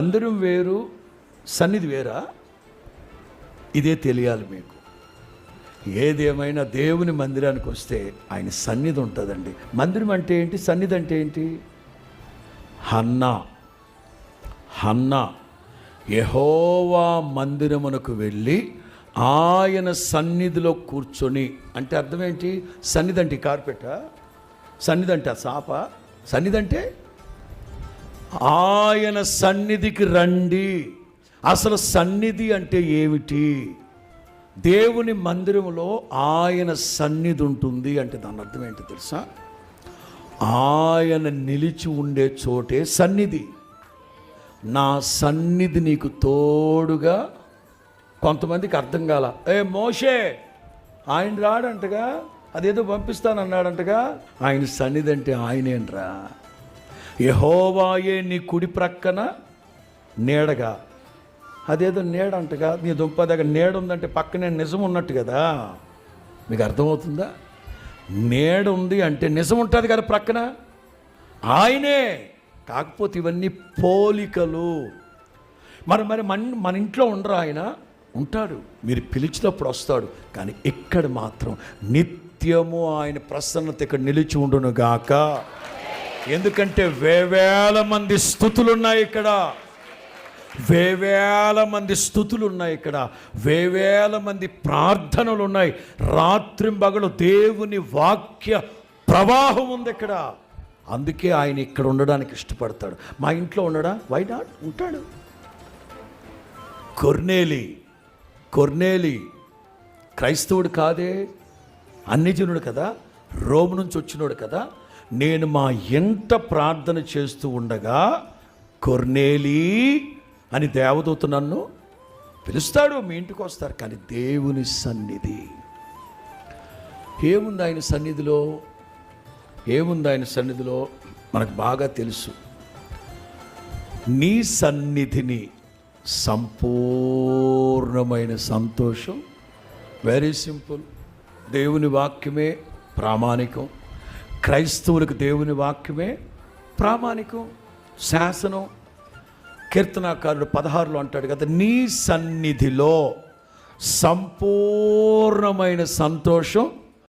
మందిరం వేరు, సన్నిధి వేరా? ఇదే తెలియాలి మీకు. ఏదేమైనా దేవుని మందిరానికి వస్తే ఆయన సన్నిధి ఉంటుందండి. మందిరం అంటే ఏంటి, సన్నిధి అంటే ఏంటి? హన్నా యెహోవా మందిరమునకు వెళ్ళి ఆయన సన్నిధిలో కూర్చొని, అంటే అర్థం ఏంటి? సన్నిధి అంటే కార్పెటా? సన్నిధి అంటే సాప? సన్నిధి అంటే ఆయన సన్నిధికి రండి. అసలు సన్నిధి అంటే ఏమిటి? దేవుని మందిరంలో ఆయన సన్నిధి ఉంటుంది అంటే దాని అర్థం ఏంటి తెలుసా? ఆయన నిలిచి ఉండే చోటే సన్నిధి. నా సన్నిధి నీకు తోడుగా. కొంతమందికి అర్థం కాల, మోషే ఆయన రాడంటగా, అదేదో పంపిస్తానన్నాడంటగా. ఆయన సన్నిధి అంటే ఆయనేంట్రా? యెహోవాయే నీ కుడి ప్రక్కన నీడగా. అదేదో నీడ అంటగా, నీ దుంప దగ్గర నీడ ఉందంటే పక్కనే నిజం ఉన్నట్టు కదా. మీకు అర్థమవుతుందా? నీడ ఉంది అంటే నిజం ఉంటుంది కదా ప్రక్కన, ఆయనే. కాకపోతే ఇవన్నీ పోలికలు. మరి మన ఇంట్లో ఉండరు, ఆయన ఉంటాడు. మీరు పిలిచినప్పుడు వస్తాడు. కానీ ఇక్కడ మాత్రం నిత్యము ఆయన ప్రసన్నత ఇక్కడ నిలిచి ఉండును గాక. ఎందుకంటే వేవేల మంది స్తుతులు ఉన్నాయి ఇక్కడ, వేవేల మంది స్తుతులు ఉన్నాయి ఇక్కడ, వేవేల మంది ప్రార్థనలు ఉన్నాయి. రాత్రింబగలు దేవుని వాక్య ప్రవాహం ఉంది ఇక్కడ. అందుకే ఆయన ఇక్కడ ఉండడానికి ఇష్టపడతాడు. మా ఇంట్లో ఉండడా? Why not? ఉంటాడు. కొర్నేలి క్రైస్తవుడు కాదే, అన్యజనుడు కదా, రోమ్ నుంచి వచ్చినోడు కదా. నేను మా ఇంట ప్రార్థన చేస్తూ ఉండగా కొర్నేలి అని దేవదూత నన్ను పిలుస్తాడు, మీ ఇంటికి వస్తారు. కానీ దేవుని సన్నిధి ఏముంది ఆయన సన్నిధిలో? ఏముంది ఆయన సన్నిధిలో? మనకు బాగా తెలుసు. నీ సన్నిధిని సంపూర్ణమైన సంతోషం. Very simple. దేవుని వాక్యమే ప్రామాణికం. క్రైస్తవులకు దేవుని వాక్యమే ప్రామాణికం, శాసనం. కీర్తనాకారుడు 16లో అంటాడు కదా, నీ సన్నిధిలో సంపూర్ణమైన సంతోషం